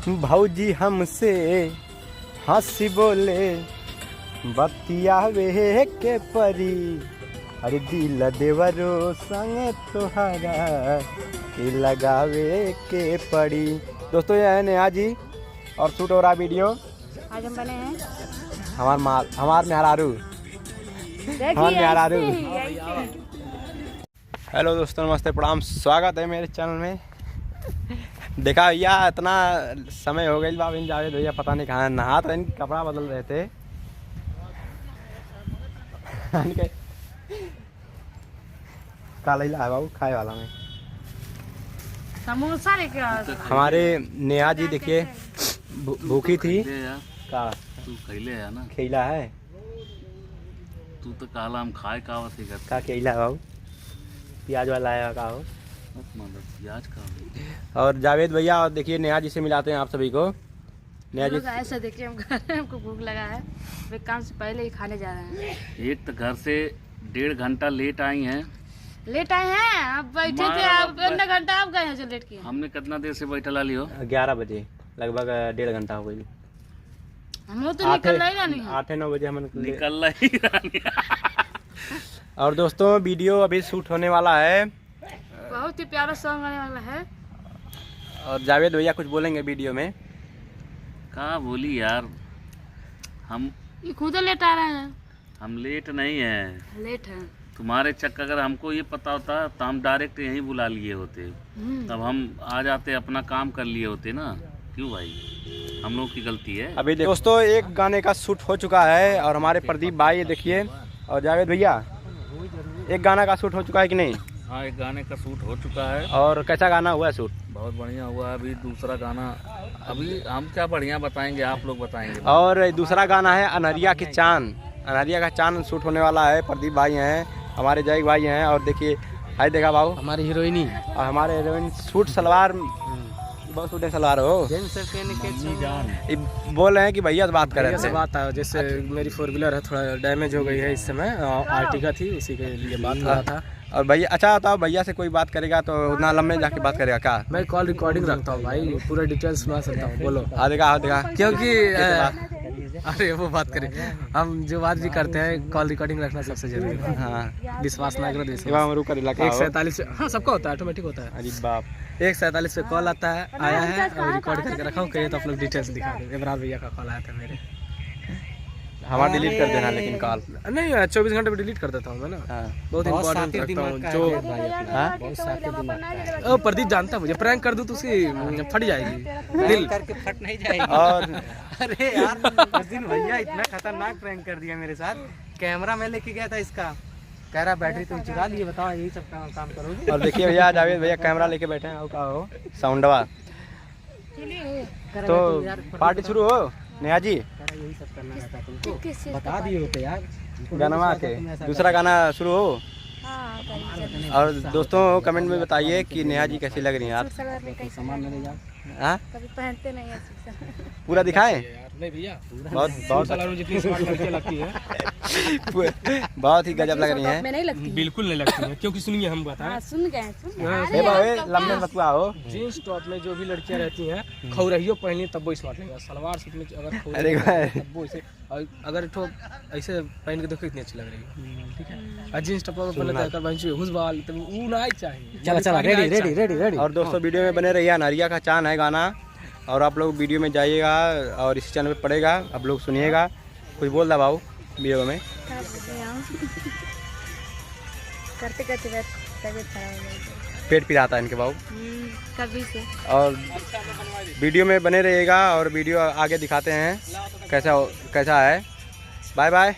भौजी हमसे हंसी बोले बतियावे के परी, अरे दिल देवरो संग तोहरा के लगावे के पड़ी। दोस्तों ये है नेहा जी और शूट हो रहा वीडियो। आज हम बने हैं हमार मेहरारू। हेलो दोस्तों, नमस्ते, प्रणाम, स्वागत है मेरे चैनल में। देखा भैया इतना समय हो गई बाबा इन जावेद भैया पता नहीं कहाँ नहा तो इनके कपड़ा बदल रहे थे। काला ही है बाबू खाए वाला में समोसा लेके हमारे नेहा जी देखिए भूखी थी का तू खैले है ना, खेला है तू तो काला हम खाए का का खेला है बाबू, प्याज वाला है का हो प्याज का। और जावेद भैया और देखिए नेहा जी से मिलाते हैं आप सभी को। नेहा जी ऐसा देखिए हम घर में हमको भूख लगा है, वे काम से पहले ही खाने जा रहे हैं। एक तो घर से 1.5 घंटा लेट आई हैं। लेट आए हैं आप, बैठे थे आप, आधा घंटा आप गए हैं जो लेट किए। हमने कितना देर से बैठा ला लियो? 11 बजे लगभग 1.5 घंटा हो गई। हम लोग तो निकल रहे नहीं, 8-9 बजे हम निकल रही। और दोस्तों वीडियो अभी शूट होने वाला है, बहुत ही प्यारा सॉन्ग आने वाला है। और जावेद भैया कुछ बोलेंगे वीडियो में। कहाँ बोली यार, हम ये खुद लेट आ रहे हैं। हम लेट नहीं है, लेट है तुम्हारे चक्कर। अगर हमको ये पता होता तो हम डायरेक्ट यहीं बुला लिए होते, तब हम आ जाते, अपना काम कर लिए होते ना। क्यों भाई, हम लोग की गलती है। अभी दोस्तों एक गाने का शूट हो चुका है और हमारे प्रदीप भाई देखिए और जावेद भैया एक गाना का शूट हो चुका है कि नहीं? हाँ, एक गाने का शूट हो चुका है। और कैसा गाना हुआ है शूट? बहुत बढ़िया हुआ है। अभी दूसरा गाना, अभी हम क्या बढ़िया बताएंगे, आप लोग बताएंगे। और दूसरा गाना है अनहरिया की चांद। अनहरिया का चांद शूट होने वाला है। प्रदीप भाई हैं, हमारे जय भाई हैं और देखिए हाय देखा बाबू हमारी हीरोइनी और हमारे हीरोइन सूट सलवार बहुत सूट सलवार हो बोल रहे हैं कि भैया से बात कर रहे थे। बात है, जैसे मेरी 4 व्हीलर है थोड़ा डैमेज हो गई है इस समय, आर्टिका थी उसी के लिए बात कर रहा था। और भैया अच्छा बताओ, भैया से कोई बात करेगा तो उतना लंबे जाके बात करेगा क्या? मैं कॉल रिकॉर्डिंग रखता हूँ भाई, पूरा डिटेल्स सुना सकता हूँ। बोलो। हाँ देखा क्योंकि अरे वो बात करें, हम जो बात भी करते हैं कॉल रिकॉर्डिंग रखना सबसे जरूरी है। हाँ विश्वास ना करो, 147 हाँ सबका होता है, ऑटोमेटिक होता है। अरे बाप 147 पे कॉल आता है, आया है और रिकॉर्ड करके रखा हूँ। कहिए तो आप लोग डिटेल्स दिखा दो। इमरान भैया का कॉल आया था मेरे, हमारा डिलीट कर देना लेकिन कॉल नहीं 24 घंटे में डिलीट कर देता हूँ मैं ना। बहुत इम्पोर्टेंट रखता हूँ जो प्रदीप जानता है मुझे, प्रैंक कर दूँ तो उसकी फट जाएगी दिल करके, फट नहीं जाएगी। और अरे यार उस दिन भैया इतना खतरनाक प्रैंक कर दिया मेरे साथ। कैमरा मैं लेके गया था इसका, कह रहा बैटरी तुम चुरा लिए, बताओ यही सब काम करोगे। और देखिए भैया जावेद भैया कैमरा लेके बैठे हैं का हो साउंडवा। तो पार्टी शुरू हो नेहा जी, यही सब करना रहता तुमको, बता दिए होते यार गाना के दूसरा गाना शुरू हो। और दोस्तों कमेंट में बताइए कि नेहा जी कैसी लग रही हैं आप। सामान ले जाओ। हाँ कभी पहनते नहीं है पूरा दिखाएं। नहीं भैया, बहुत जितनी स्मार्ट लड़कियां लगती है बहुत ही गजब लग रही हैं। मैं नहीं लगती, बिल्कुल नहीं लगती है। क्योंकि सुनिए हम बताएं, सुन गए लंबे मतुआ हो। जींस टॉप में जो भी लड़कियां रहती हैं खौरहियो पहनी तब वो स्मार्ट लगेगा। सलवार सूट में अगर तब वो ऐसे, अगर तो ऐसे पहन के देखो इतनी अच्छी लग रही है, ठीक है। और जींस टॉप पहन हुसबाल तब वो नहीं चाहिए। चला रेडी। और दोस्तों वीडियो में बने रहिए। अनहरिया का चांद है गाना और आप लोग वीडियो में जाइएगा और इस चैनल पे पड़ेगा, आप लोग सुनिएगा। कुछ बोल रहा बाबू वीडियो में? करते करते तबीयत खराब हो गई, पेट पिराता है इनके बाबू कभी से। और वीडियो में बने रहिएगा और वीडियो आगे दिखाते हैं कैसा है। Bye bye.